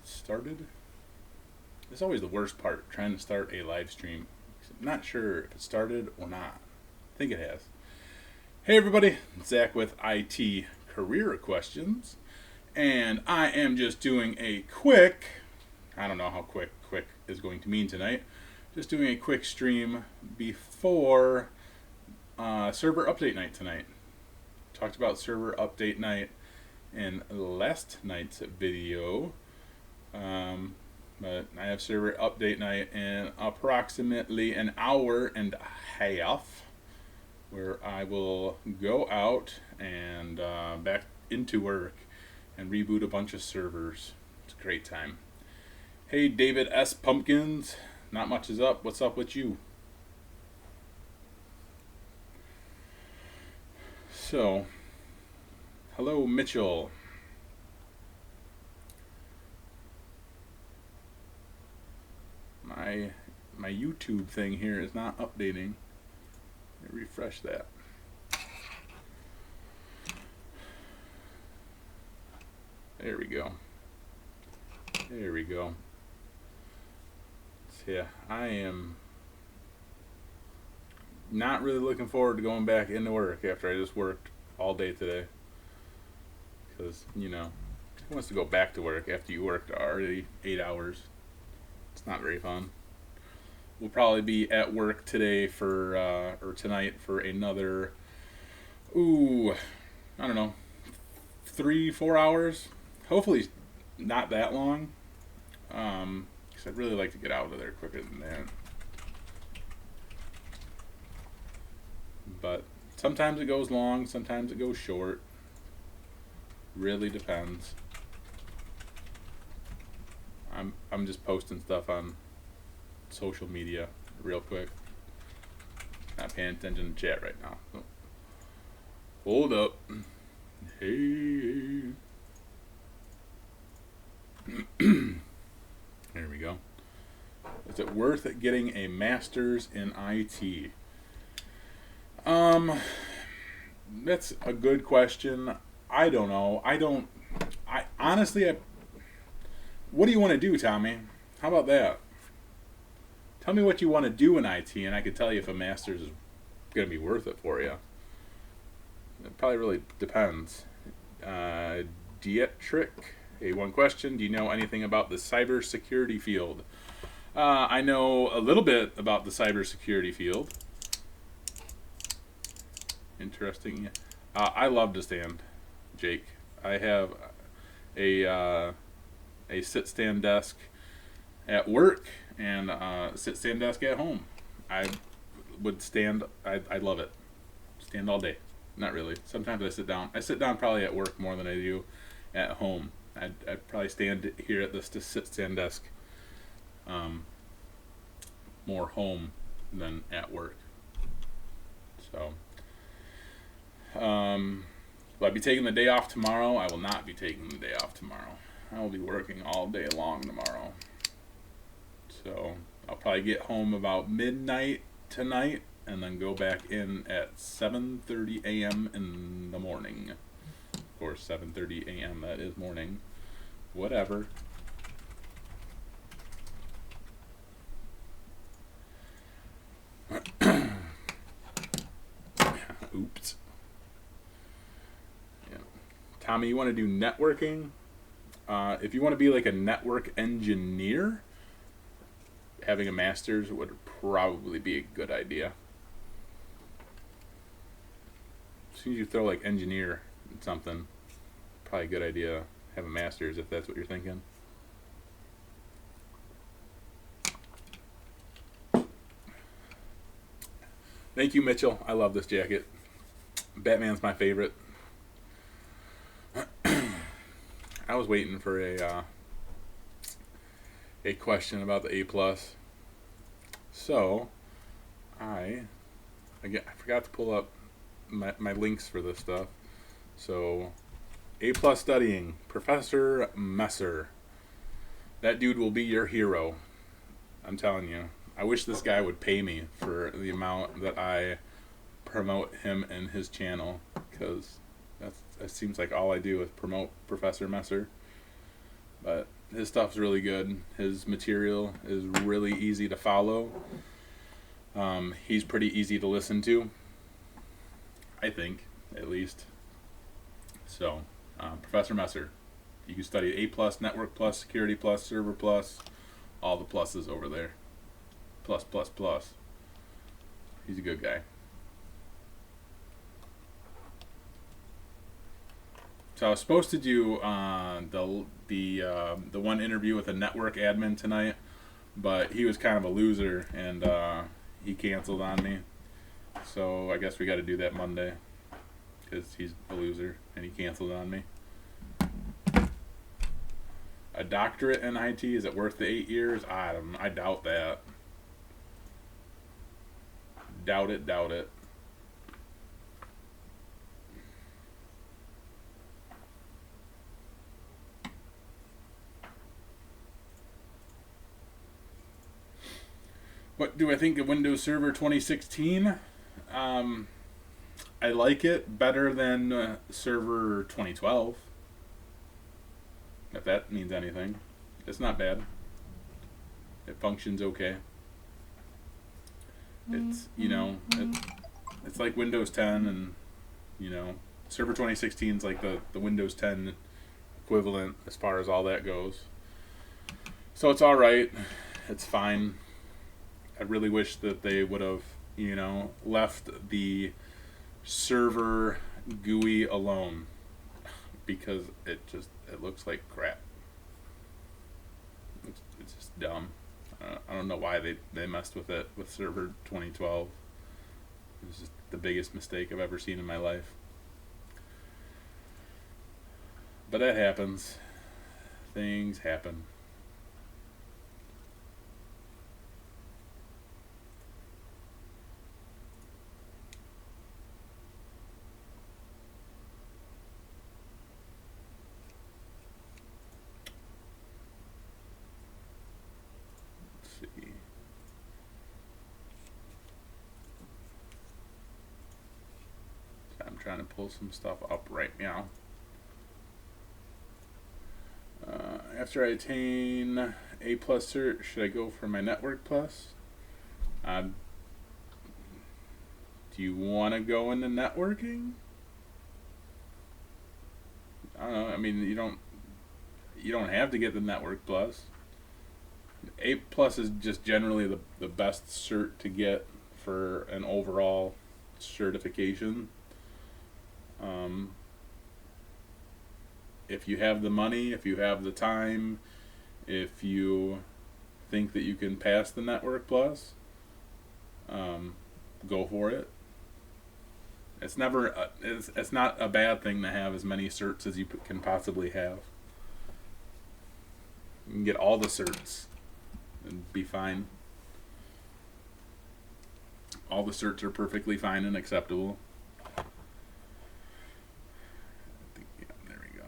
started? It's always the worst part, trying to start a live stream. I'm not sure if it started or not. I think it has. Hey everybody, Zach with IT Career Questions. And I am just doing a quick, I don't know how quick is going to mean tonight. Just doing a quick stream before server update night tonight. Talked about server update night in last night's video. But I have server update night in approximately an hour and a half, where I will go out and back into work and reboot a bunch of servers. It's a great time. Hey David S. Pumpkins, not much is up. What's up with you? So, hello Mitchell. My YouTube thing here is not updating. Let me refresh that. There we go. There we go. So yeah, I am not really looking forward to going back into work after I just worked all day today. Because, you know, who wants to go back to work after you worked already 8 hours? It's not very fun. We'll probably be at work today for, or tonight for another, I don't know, 3-4 hours. Hopefully not that long. Because I'd really like to get out of there quicker than that. But sometimes it goes long, sometimes it goes short. Really depends. I'm just posting stuff on social media real quick. Not paying attention to chat right now. So. Hold up. Hey. There we go. Is it worth getting a master's in IT? That's a good question. I don't know. I honestly, what do you want to do, Tommy? How about that? Tell me what you want to do in IT, and I can tell you if a master's is going to be worth it for you. It probably really depends. Dietrich, hey, one question. Do you know anything about the cybersecurity field? I know a little bit about the cybersecurity field. Interesting. I love to stand, Jake. I have a sit-stand desk at work and sit-stand desk at home. I would stand. I love it. Stand all day. Not really. Sometimes I sit down. I sit down probably at work more than I do at home. I'd probably stand here at this sit-stand desk more home than at work. So, will I be taking the day off tomorrow? I will not be taking the day off tomorrow. I will be working all day long tomorrow. So I'll probably get home about midnight tonight and then go back in at 7:30 a.m. in the morning. Of course, 7:30 a.m. that is morning. Whatever. Oops. Yeah. Tommy, you want to do networking? If you want to be like a network engineer, having a master's would probably be a good idea. As soon as you throw like engineer in something, probably a good idea to have a master's if that's what you're thinking. Thank you, Mitchell. I love this jacket. Batman's my favorite. I was waiting for a question about the A+. So, I forgot to pull up my links for this stuff. So, A+ studying, Professor Messer. That dude will be your hero. I'm telling you. I wish this guy would pay me for the amount that I promote him and his channel, because that seems like all I do is promote Professor Messer. But His stuff's really good. His material is really easy to follow. He's pretty easy to listen to, I think, at least. So, Professor Messer, you can study A plus, Network plus, Security plus, Server plus, all the pluses over there. Plus, plus, plus. He's a good guy. So I was supposed to do the one interview with a network admin tonight, but he was kind of a loser and he canceled on me. So I guess we got to do that Monday because he's a loser and he canceled on me. A doctorate in IT, is it worth the 8 years? I doubt that. Doubt it. What do I think of Windows Server 2016? I like it better than Server 2012. If that means anything. It's not bad. It functions okay. It's, it's like Windows 10 and, Server 2016 is like the Windows 10 equivalent as far as all that goes. So it's alright. It's fine. I really wish that they would have, left the server GUI alone because it looks like crap. It's just dumb. I don't know why they messed with it with Server 2012. It was just the biggest mistake I've ever seen in my life. But that happens. Things happen. I'm trying to pull some stuff up right now. After I attain A plus cert, should I go for my Network plus? Do you want to go into networking? I don't know. I mean, you don't have to get the Network plus. A plus is just generally the best cert to get for an overall certification. If you have the money, if you have the time, if you think that you can pass the Network plus, go for it. It's never it's not a bad thing to have as many certs as you can possibly have. You can get all the certs and be fine. All the certs are perfectly fine and acceptable. There we go.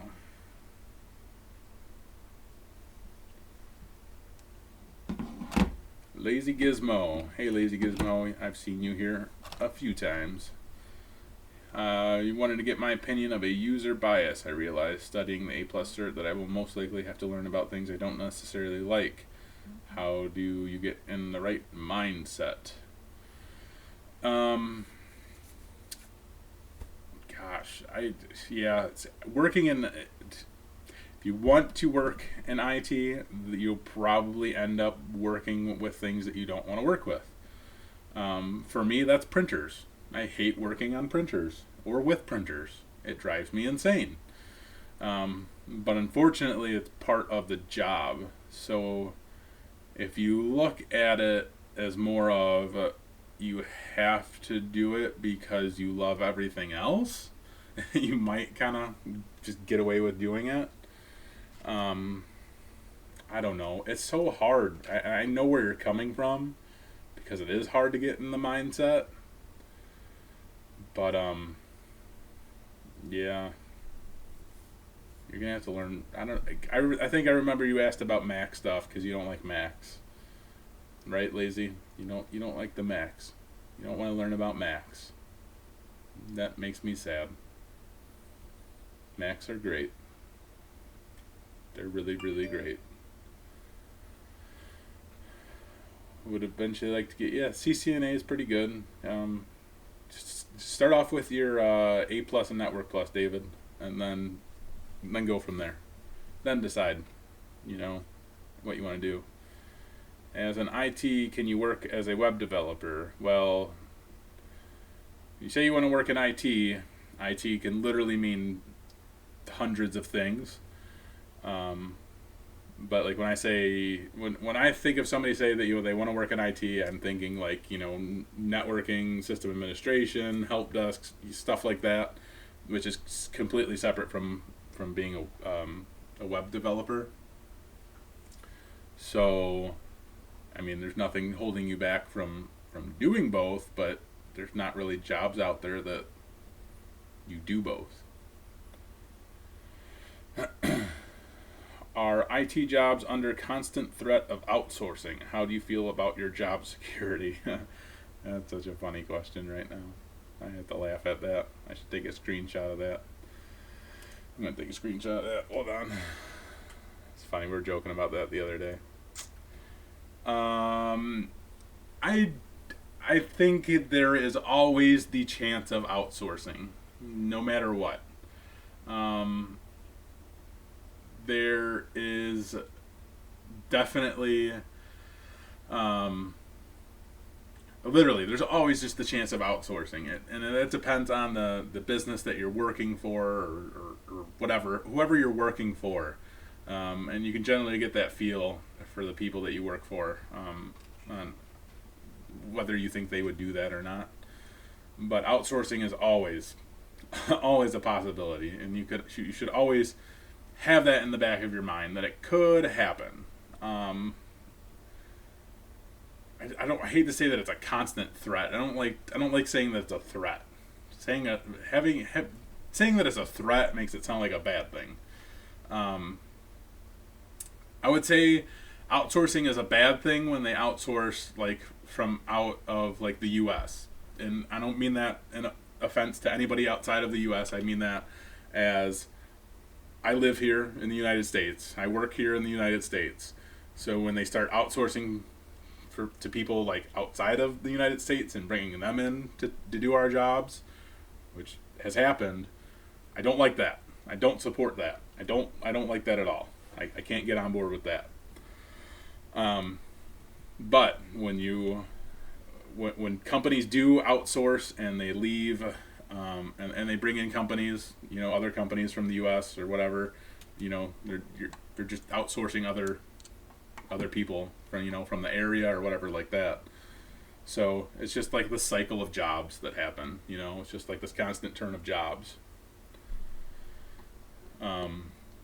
Lazy Gizmo. Hey, Lazy Gizmo. I've seen you here a few times. You wanted to get my opinion of a user bias. I realized studying the A plus cert that I will most likely have to learn about things I don't necessarily like. How do you get in the right mindset? It's working in. If you want to work in IT, you'll probably end up working with things that you don't want to work with. For me, that's printers. I hate working on printers or with printers. It drives me insane. But unfortunately, it's part of the job. So if you look at it as more of you have to do it because you love everything else, you might kind of just get away with doing it. I don't know. It's so hard. I know where you're coming from because it is hard to get in the mindset. But, yeah. You're going to have to learn. I think I remember you asked about Mac stuff because you don't like Macs. Right, Lazy? You don't like the Macs. You don't want to learn about Macs. That makes me sad. Macs are great. They're really, really great. would eventually like to get, yeah, CCNA is pretty good. Just start off with your A plus and Network plus, David, and then go from there. Then decide, what you want to do. As an IT, can you work as a web developer? Well, you say you want to work in IT. IT can literally mean hundreds of things. But like when I think of somebody say that they want to work in IT, I'm thinking like networking, system administration, help desks, stuff like that, which is completely separate from being a web developer. So, I mean, there's nothing holding you back from doing both, but there's not really jobs out there that you do both. Are IT jobs under constant threat of outsourcing? How do you feel about your job security? That's such a funny question right now. I have to laugh at that. I should take a screenshot of that. I'm going to take a screenshot of that. Hold on. It's funny. We were joking about that the other day. I think there is always the chance of outsourcing, no matter what. There is definitely, literally, there's always just the chance of outsourcing it. And it depends on the business that you're working for or whatever, whoever you're working for. And you can generally get that feel for the people that you work for, on whether you think they would do that or not. But outsourcing is always, always a possibility. And you should always have that in the back of your mind that it could happen. I hate to say that it's a constant threat. I don't like saying that it's a threat. Saying that it's a threat makes it sound like a bad thing. I would say outsourcing is a bad thing when they outsource like from out of like the U.S. And I don't mean that in offense to anybody outside of the U.S. I mean that as I live here in the United States. I work here in the United States. So when they start outsourcing to people like outside of the United States and bringing them in to do our jobs, which has happened, I don't like that. I don't support that. I don't like that at all. I can't get on board with that. But when companies do outsource and they leave, and they bring in companies, other companies from the U.S. or whatever, they're just outsourcing other people from the area or whatever like that. So it's just like the cycle of jobs that happen. It's just like this constant turn of jobs.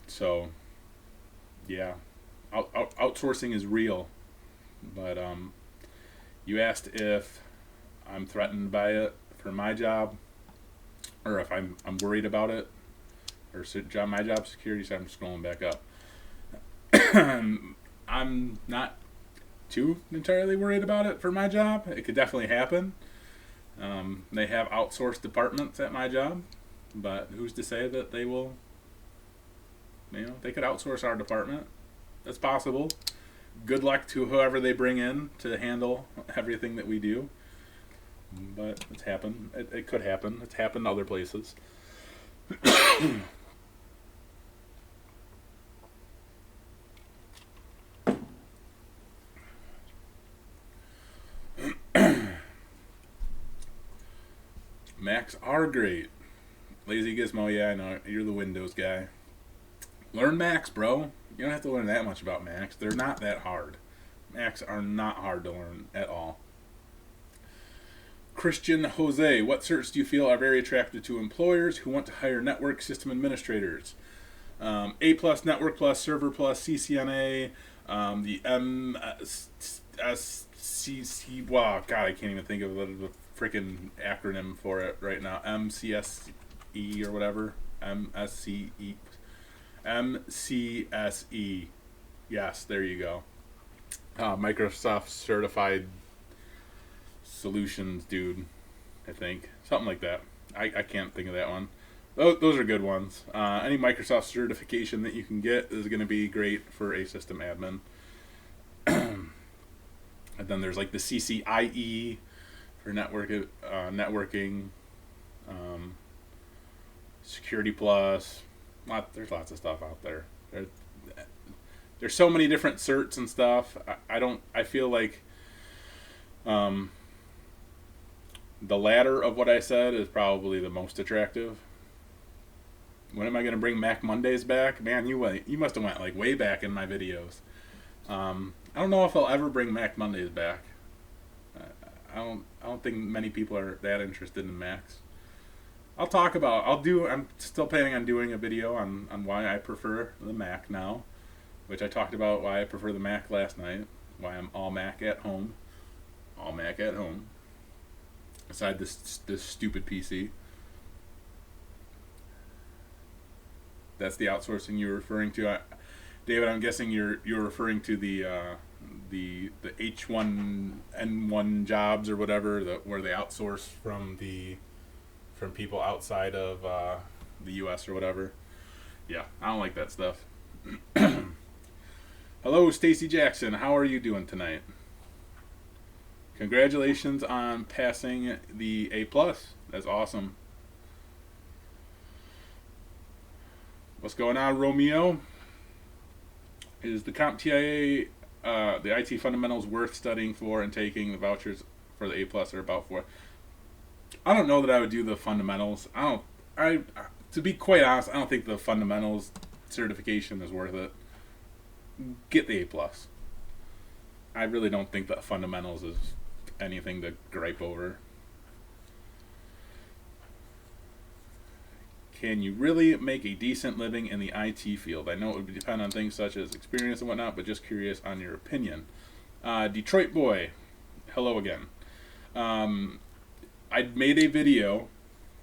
So yeah, outsourcing is real. But you asked if I'm threatened by it for my job, or if I'm worried about it, or my job security. So I'm scrolling back up. I'm not too entirely worried about it for my job. It could definitely happen. They have outsourced departments at my job, but who's to say that they will? They could outsource our department. That's possible. Good luck to whoever they bring in to handle everything that we do. But it's happened. It could happen. It's happened other places. Macs are great. Lazy Gizmo, yeah, I know. You're the Windows guy. Learn Macs, bro. You don't have to learn that much about Macs. They're not that hard. Macs are not hard to learn at all. Christian Jose, what certs do you feel are very attractive to employers who want to hire network system administrators? A plus, Network plus, Server plus, CCNA, the MSCC. Wow, God, I can't even think of the freaking acronym for it right now. MCSE or whatever. MSCE. Yes, there you go. Microsoft Certified Solutions dude, I think. Something like that. I can't think of that one. Those are good ones. Any Microsoft certification that you can get is going to be great for a system admin. And then there's like the CCIE for networking, Security Plus. There's lots of stuff out there. There's so many different certs and stuff. I feel like the latter of what I said is probably the most attractive. When am I going to bring Mac Mondays back? Man, you must have went like way back in my videos. I don't know if I'll ever bring Mac Mondays back. I don't think many people are that interested in Macs. I'm still planning on doing a video on why I prefer the Mac now, which I talked about why I prefer the Mac last night, why I'm all Mac at home. All Mac at home. Aside this stupid PC. That's the outsourcing you're referring to. David, I'm guessing you're referring to the H1N1 jobs or whatever, where they outsource from people outside of the U.S. or whatever. Yeah, I don't like that stuff. Hello, Stacy Jackson. How are you doing tonight? Congratulations on passing the A+. That's awesome. What's going on, Romeo? Is the CompTIA, the IT fundamentals worth studying for and taking the vouchers for the A+ are about for? I don't know that I would do the fundamentals. To be quite honest, I don't think the fundamentals certification is worth it. Get the A+. I really don't think that fundamentals is anything to gripe over. Can you really make a decent living in the IT field? I know it would depend on things such as experience and whatnot, but just curious on your opinion. Detroit Boy, hello again. I made a video.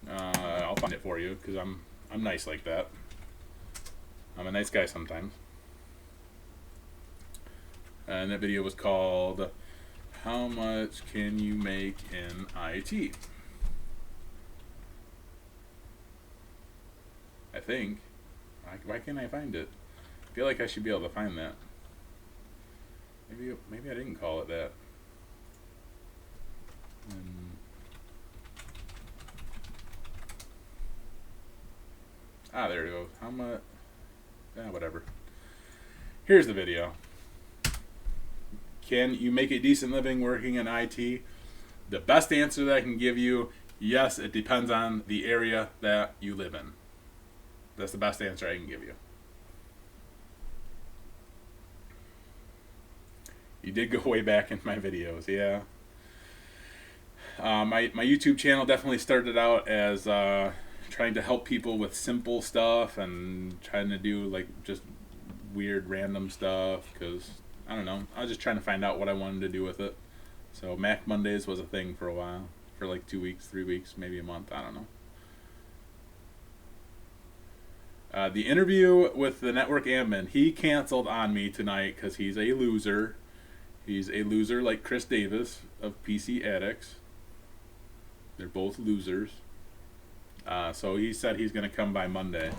I'll find it for you because I'm nice like that. I'm a nice guy sometimes. And that video was called "How Much Can You Make in IT?" I think. Why can't I find it? I feel like I should be able to find that. Maybe I didn't call it that. There it goes. How much? Whatever. Here's the video. Can you make a decent living working in IT? The best answer that I can give you, yes, it depends on the area that you live in. That's the best answer I can give you. You did go way back in my videos, yeah. My YouTube channel definitely started out as trying to help people with simple stuff and trying to do like just weird random stuff because, I don't know, I was just trying to find out what I wanted to do with it. So Mac Mondays was a thing for a while, for like 2 weeks, 3 weeks, maybe a month, I don't know. The interview with the network admin, he canceled on me tonight because he's a loser. He's a loser like Chris Davis of PC Addicts. They're both losers. So he said he's going to come by Monday.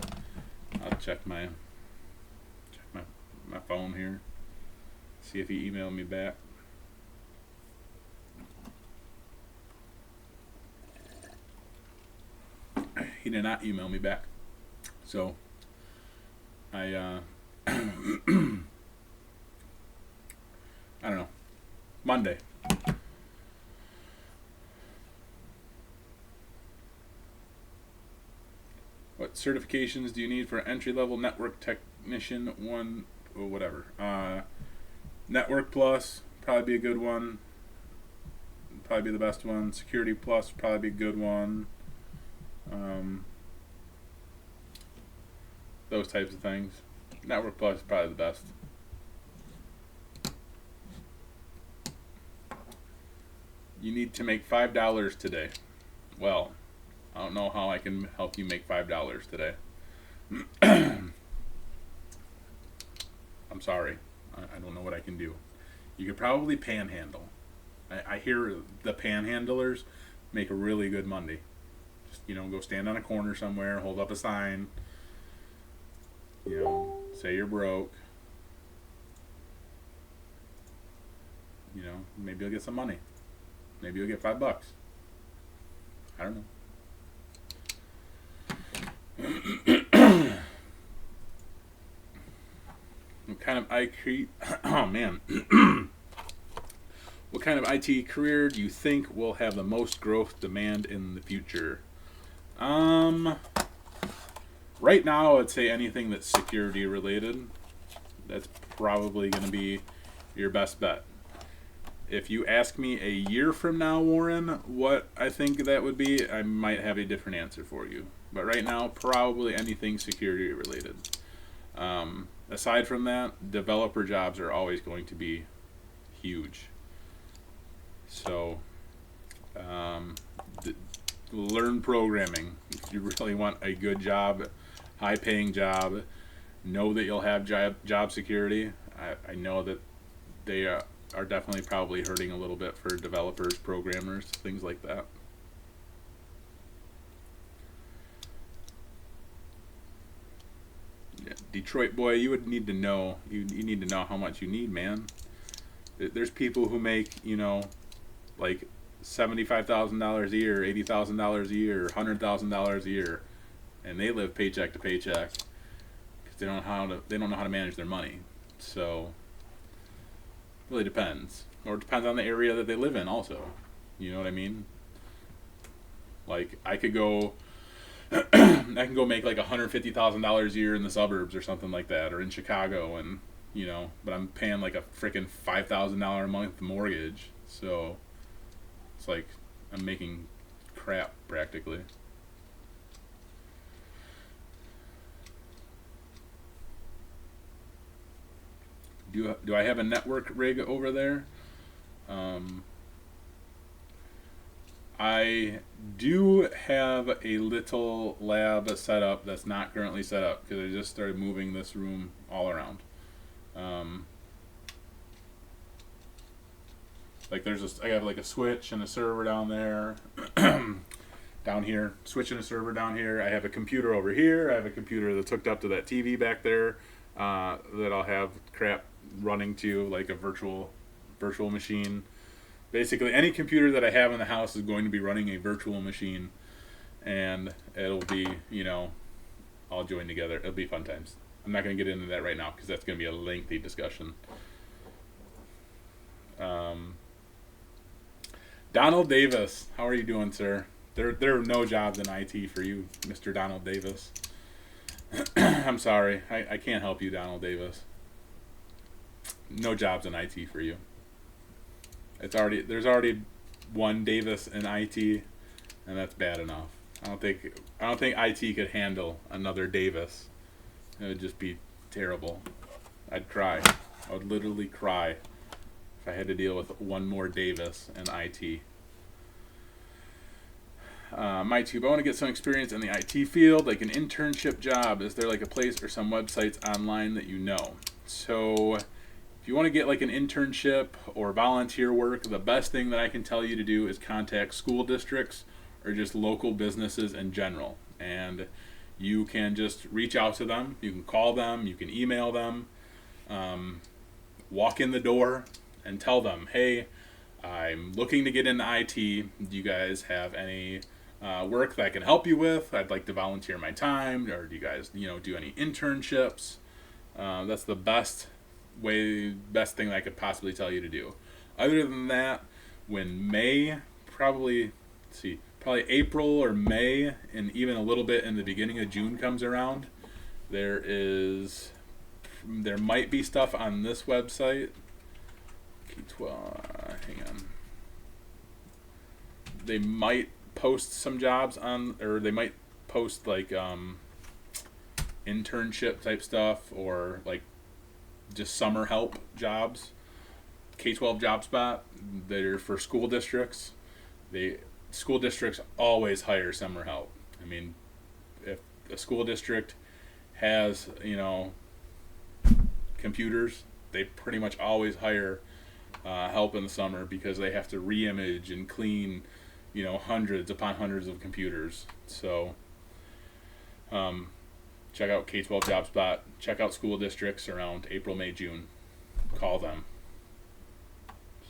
I'll check my phone here. See if he emailed me back. He did not email me back. So I don't know. Monday. What certifications do you need for entry-level network technician? One or whatever. Network Plus, probably be a good one. Probably be the best one. Security Plus, probably be a good one. Those types of things. Network Plus is probably the best. You need to make $5 today. Well, I don't know how I can help you make $5 today. I'm sorry. I don't know what I can do. You could probably panhandle. I hear the panhandlers make a really good Monday. Just, go stand on a corner somewhere, hold up a sign, say you're broke. maybe you'll get some money. Maybe you'll get $5. I don't know. What kind of oh man. What kind of IT career do you think will have the most growth demand in the future? Right now, I'd say anything that's security related. That's probably going to be your best bet. If you ask me a year from now, Warren, what I think that would be, I might have a different answer for you. But right now, probably anything security related. Aside from that, developer jobs are always going to be huge. So, learn programming. If you really want a good job, high-paying job, know that you'll have job security. I know that they are definitely probably hurting a little bit for developers, programmers, things like that. Yeah, Detroit boy, you would need to know. You need to know how much you need, man. There's people who make, like $75,000 a year, $80,000 a year, $100,000 a year, and they live paycheck to paycheck because they don't know how to manage their money. So it really depends, or it depends on the area that they live in. Also, you know what I mean? Like I can go make like $150,000 a year in the suburbs or something like that, or in Chicago, and but I'm paying like a freaking $5,000 a month mortgage. So it's like I'm making crap practically. Do I have a network rig over there? I do have a little lab set up that's not currently set up because I just started moving this room all around. Like I have like a switch and a server down there, down here, switch and a server down here. I have a computer over here. I have a computer that's hooked up to that TV back there that I'll have crap running to, like a virtual machine. Basically, any computer that I have in the house is going to be running a virtual machine, and it'll be, all joined together. It'll be fun times. I'm not going to get into that right now because that's going to be a lengthy discussion. Donald Davis, how are you doing, sir? There are no jobs in IT for you, Mr. Donald Davis. I'm sorry, I can't help you, Donald Davis. No jobs in IT for you. There's already one Davis in IT, and that's bad enough. I don't think IT could handle another Davis. It would just be terrible. I'd cry. I would literally cry if I had to deal with one more Davis in IT. MyTube, I want to get some experience in the IT field, like an internship job. Is there like a place or some websites online that you know? So if you want to get like an internship or volunteer work, the best thing that I can tell you to do is contact school districts or just local businesses in general. And you can just reach out to them. You can call them. You can email them. Walk in the door and tell them, hey, I'm looking to get into IT. Do you guys have any work that I can help you with? I'd like to volunteer my time. Or do you guys, do any internships? That's the best thing that I could possibly tell you to do. Other than that, when probably April or May, and even a little bit in the beginning of June comes around, there might be stuff on this website. Hang on. They might post some jobs on, or they might post like internship type stuff, or like just summer help jobs. K-12 job spot. They're for school districts. School districts always hire summer help. I mean, if a school district has computers, they pretty much always hire help in the summer because they have to re-image and clean hundreds upon hundreds of computers. So check out K-12 job spot. Check out school districts around April, May, June. Call them.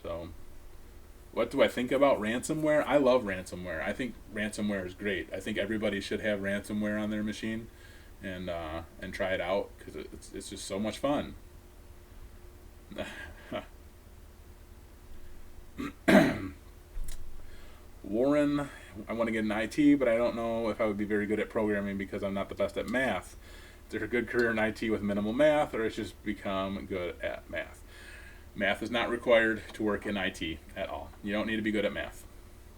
So What do I think about ransomware? I love ransomware. I think ransomware is great. I think everybody should have ransomware on their machine, and try it out because it's just so much fun. Warren, I want to get in IT, but I don't know if I would be very good at programming because I'm not the best at math. Is there a good career in IT with minimal math, or it's just become good at math? Math is not required to work in IT at all. You don't need to be good at math.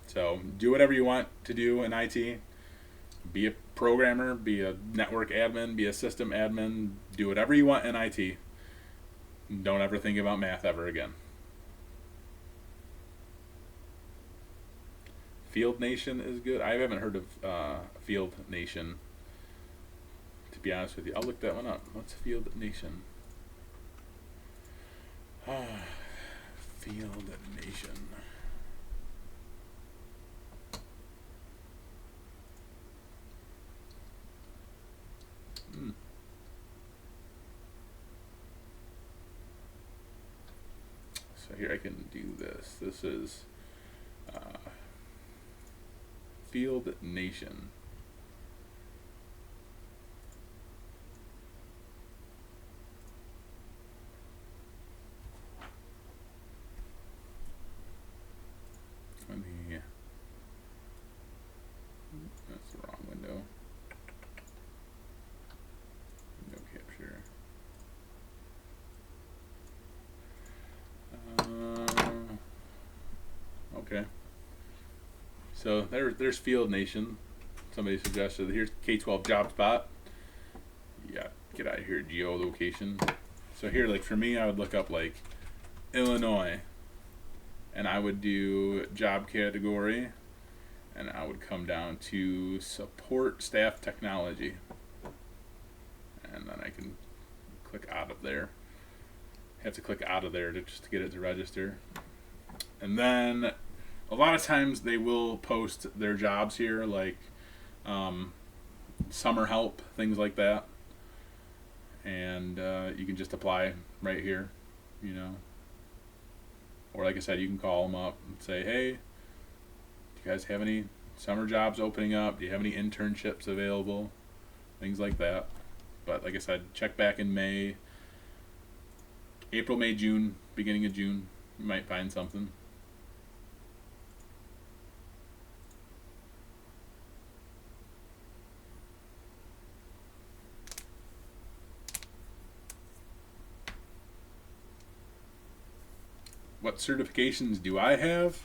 So do whatever you want to do in IT. Be a programmer, be a network admin, be a system admin. Do whatever you want in IT. Don't ever think about math ever again. Field Nation is good. I haven't heard of Field Nation, to be honest with you. I'll look that one up. What's Field Nation? Field Nation. So here I can do this. This is Field Nation. Let me. That's the wrong window. Window capture. Okay. So there's Field Nation. Somebody suggested here's K-12 job spot. Yeah, get out of here, geolocation. So here, like for me, I would look up like Illinois, and I would do job category, and I would come down to support staff technology, and then I can click out of there. Have to click out of there just to get it to register, and then a lot of times they will post their jobs here, like summer help, things like that, and you can just apply right here, you know. Or like I said, you can call them up and say, hey, do you guys have any summer jobs opening up? Do you have any internships available? Things like that. But like I said, check back in May, April, May, June, beginning of June. You might find something. What certifications do I have?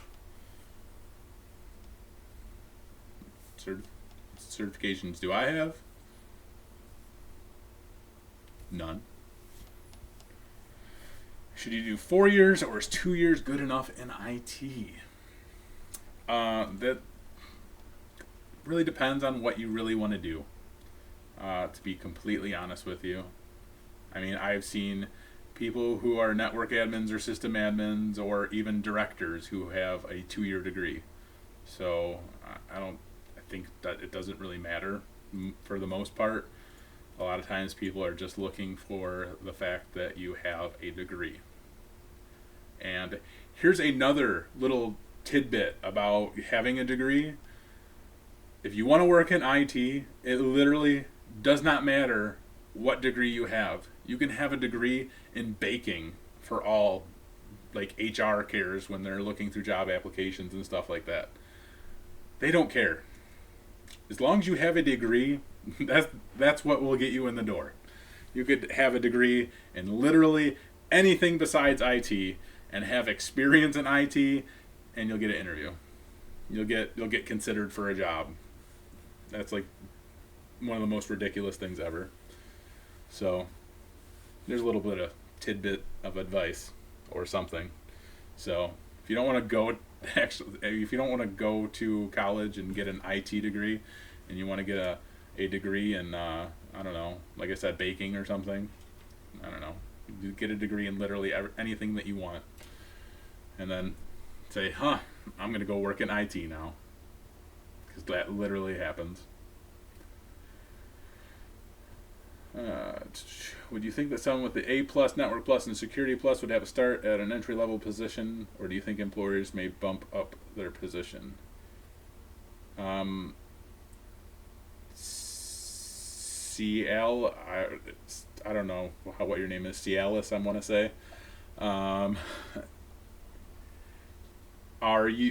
Certifications do I have? None. Should you do 4 years, or is 2 years good enough in IT? That really depends on what you really want to do, to be completely honest with you. I mean, I've seen people who are network admins or system admins or even directors who have a 2-year degree. So I think that it doesn't really matter for the most part. A lot of times people are just looking for the fact that you have a degree. And here's another little tidbit about having a degree. If you want to work in IT, it literally does not matter what degree you have. You can have a degree in baking for all, like, HR cares when they're looking through job applications and stuff like that. They don't care. As long as you have a degree, that's what will get you in the door. You could have a degree in literally anything besides IT and have experience in IT, and you'll get an interview. You'll get considered for a job. That's like one of the most ridiculous things ever. So there's a little bit of tidbit of advice or something. So if you don't want to go if you don't want to go to college and get an IT degree, and you want to get a degree in I don't know, like I said, baking or something, I don't know, you get a degree in literally anything that you want, and then say, I'm going to go work in IT now, because that literally happens. Would you think that someone with the A plus, Network plus, and Security plus would have a start at an entry level position, or do you think employers may bump up their position? CL, I don't know what your name is, Cialis, I want to say.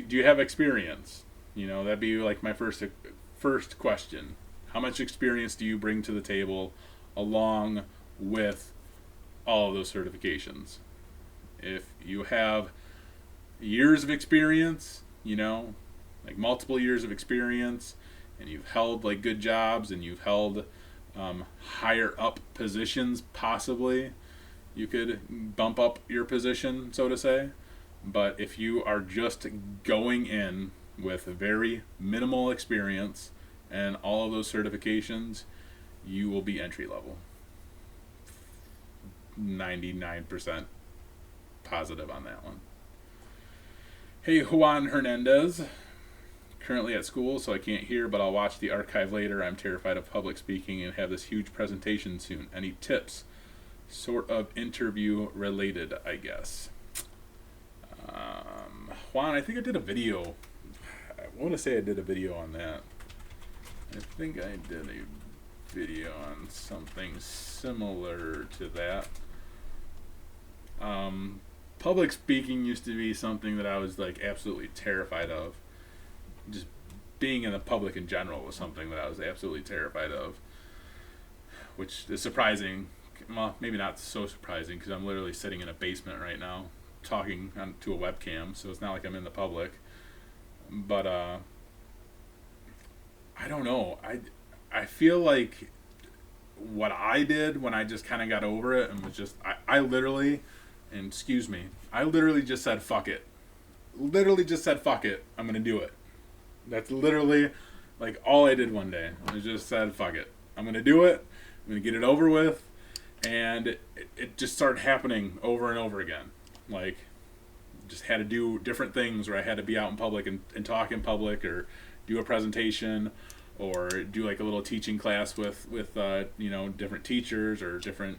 Do you have experience? That'd be like my first question. How much experience do you bring to the table along with all of those certifications? If you have years of experience, like multiple years of experience, and you've held like good jobs and you've held higher up positions, possibly you could bump up your position, so to say. But if you are just going in with very minimal experience and all of those certifications, you will be entry level. 99% positive on that one. Hey, Juan Hernandez. Currently at school, so I can't hear, but I'll watch the archive later. I'm terrified of public speaking and have this huge presentation soon. Any tips? Sort of interview related, I guess. Juan, I think I did a video. I want to say I did a video on that. I think I did a video on something similar to that. Public speaking used to be something that I was like absolutely terrified of. Just being in the public in general was something that I was absolutely terrified of, which is surprising. Well, maybe not so surprising, because I'm literally sitting in a basement right now talking to a webcam, so it's not like I'm in the public. But I don't know. I feel like what I did when I just kind of got over it and was just I literally, and excuse me, I literally just said fuck it. Literally just said fuck it. I'm gonna do it. That's literally like all I did one day. I just said fuck it. I'm gonna do it. I'm gonna get it over with. And it just started happening over and over again. Like, just had to do different things, or I had to be out in public and talk in public, or do a presentation, or do like a little teaching class with different teachers, or different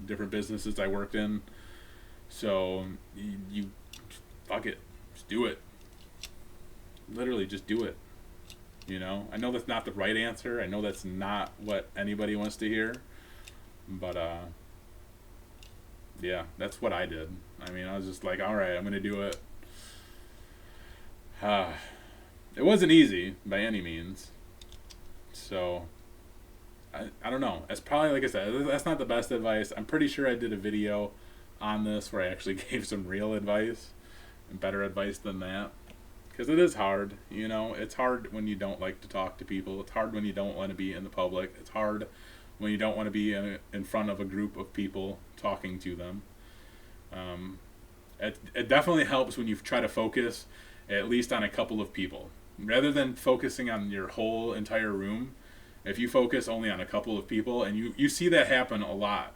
different businesses I worked in. So you fuck it, just do it. Literally just do it. I know that's not the right answer. I know that's not what anybody wants to hear. But yeah, that's what I did. I mean, I was just like, all right, I'm gonna do it. It wasn't easy by any means. So I don't know. It's probably, like I said, that's not the best advice. I'm pretty sure I did a video on this where I actually gave some real advice and better advice than that. Because it is hard, It's hard when you don't like to talk to people. It's hard when you don't want to be in the public. It's hard when you don't want to be in front of a group of people talking to them. It definitely helps when you try to focus at least on a couple of people. Rather than focusing on your whole entire room, if you focus only on a couple of people, and you see that happen a lot.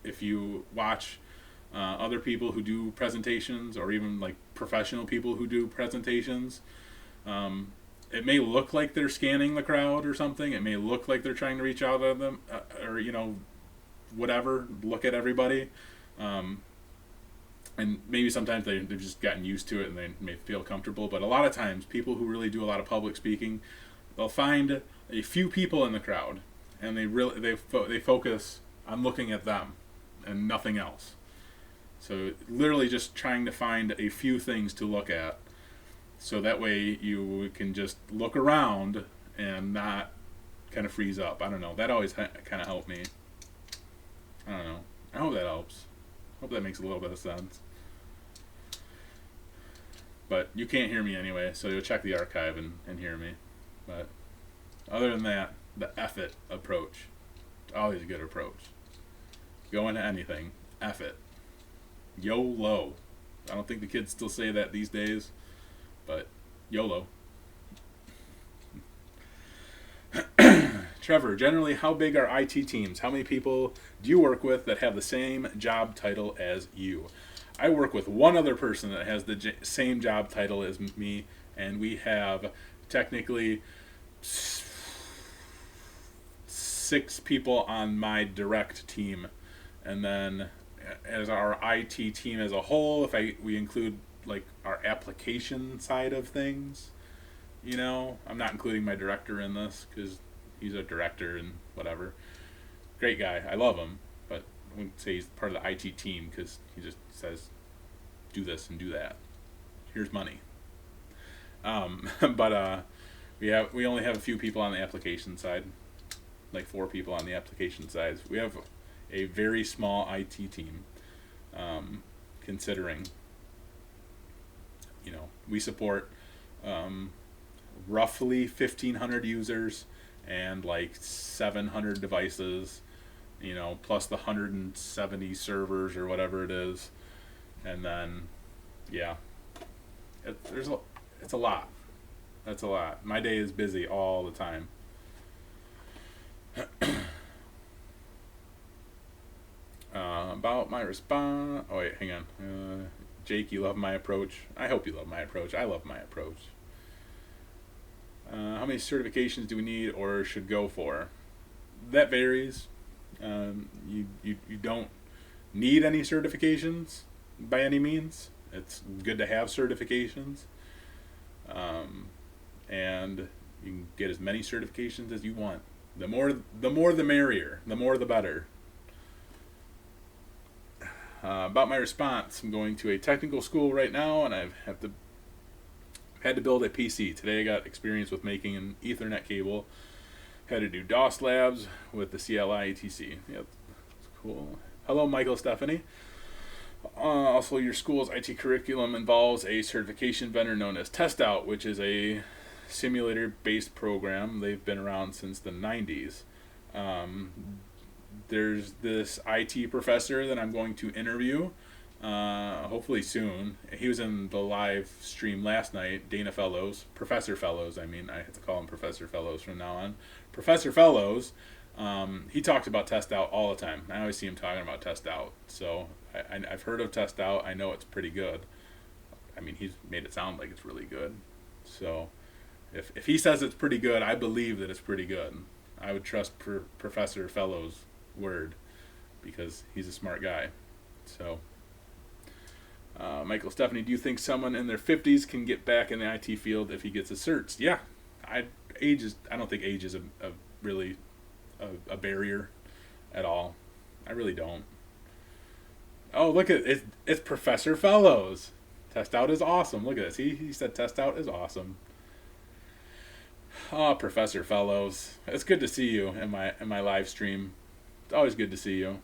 If you watch other people who do presentations, or even like professional people who do presentations, it may look like they're scanning the crowd or something. It may look like they're trying to reach out to them, or whatever, look at everybody. And maybe sometimes they've just gotten used to it and they may feel comfortable. But a lot of times, people who really do a lot of public speaking, they'll find a few people in the crowd, and they focus on looking at them and nothing else. So literally just trying to find a few things to look at, so that way you can just look around and not kind of freeze up. I don't know. That always kind of helped me. I don't know. I hope that helps. Hope that makes a little bit of sense. But you can't hear me anyway, so you'll check the archive and hear me. But other than that, the F it approach. Always a good approach. Go into anything, F it. YOLO. I don't think the kids still say that these days, but YOLO. Trevor, generally, how big are IT teams? How many people do you work with that have the same job title as you? I work with one other person that has the same job title as me, and we have technically 6 people on my direct team, and then as our IT team as a whole, if we include like our application side of things, I'm not including my director in this because he's a director and whatever. Great guy, I love him, but I wouldn't say he's part of the IT team because he just says, "Do this and do that. Here's money." But we only have a few people on the application side, like 4 people on the application side. We have a very small IT team, considering, we support roughly 1,500 users and like 700 devices, plus the 170 servers or whatever it is, and then, yeah, it's a lot. That's a lot. My day is busy all the time. About my response. Oh wait, hang on. Jake, you love my approach. I hope you love my approach. I love my approach. How many certifications do we need or should go for? That varies. You don't need any certifications by any means. It's good to have certifications. And you can get as many certifications as you want. The more the merrier. The more the better. About my response, I'm going to a technical school right now, and I've had to build a PC. Today I got experience with making an Ethernet cable. Had to do DOS labs with the CLI etc. Yep, that's cool. Hello, Michael Stephanie. Also, your school's IT curriculum involves a certification vendor known as TestOut, which is a simulator-based program. They've been around since the 90s. There's this IT professor that I'm going to interview, hopefully soon. He was in the live stream last night, Professor Fellows, I have to call him Professor Fellows from now on. Professor Fellows, he talks about TestOut all the time. I always see him talking about TestOut. So I've heard of TestOut. I know it's pretty good. He's made it sound like it's really good. So if he says it's pretty good, I believe that it's pretty good. I would trust Professor Fellows' word because he's a smart guy. So Michael Stephanie, do you think someone in their 50s can get back in the IT field if he gets his certs? Yeah, I don't think age is really a barrier at all. I really don't. Oh, look at it! It's Professor Fellows. TestOut is awesome. Look at this. He said TestOut is awesome. Oh, Professor Fellows, it's good to see you in my live stream. It's always good to see you.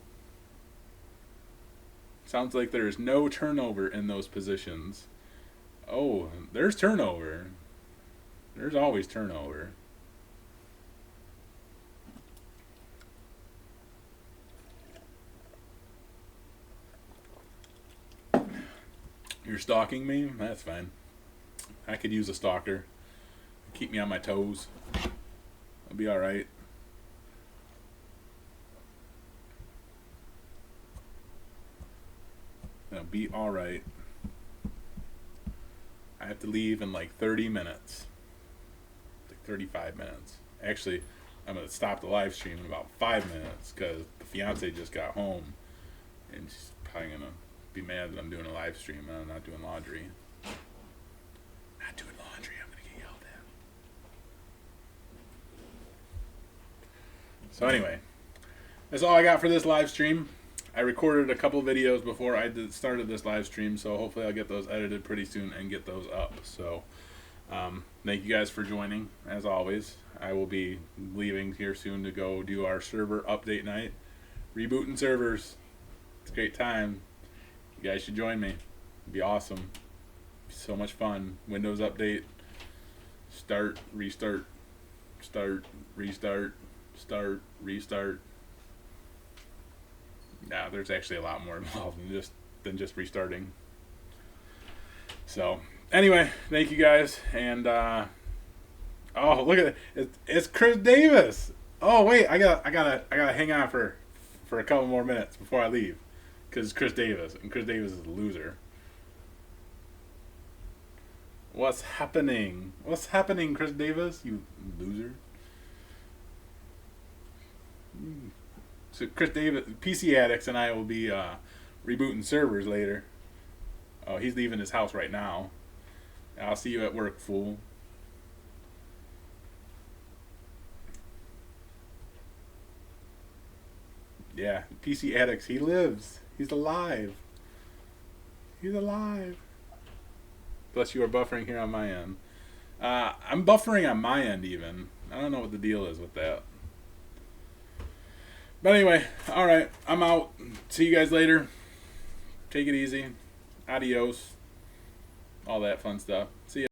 Sounds like there is no turnover in those positions. Oh, there's turnover. There's always turnover. You're stalking me? That's fine. I could use a stalker. Keep me on my toes. I'll be alright. I'll be alright. I have to leave in like 30 minutes. Like 35 minutes. Actually, I'm going to stop the live stream in about 5 minutes because the fiance just got home. And she's probably going to be mad that I'm doing a live stream and I'm not doing laundry. Not doing laundry. I'm going to get yelled at. So anyway, that's all I got for this live stream. I recorded a couple videos before I started this live stream, so hopefully I'll get those edited pretty soon and get those up. So thank you guys for joining, as always. I will be leaving here soon to go do our server update night. Rebooting servers. It's a great time. You guys should join me. It'd be awesome. So much fun. Windows update. Start, restart, start, restart, start, restart. Yeah, there's actually a lot more involved than just restarting. So anyway, thank you guys, and oh, look at it! It's Chris Davis. Oh wait, I gotta hang on for a couple more minutes before I leave, because it's Chris Davis, and Chris Davis is a loser. What's happening? What's happening, Chris Davis? You loser. So Chris Davis, PC Addicts, and I will be rebooting servers later. Oh, he's leaving his house right now. I'll see you at work, fool. Yeah, PC Addicts, he lives. He's alive. He's alive. Plus, you are buffering here on my end. I'm buffering on my end, even. I don't know what the deal is with that. But anyway, alright, I'm out. See you guys later. Take it easy. Adios. All that fun stuff. See ya.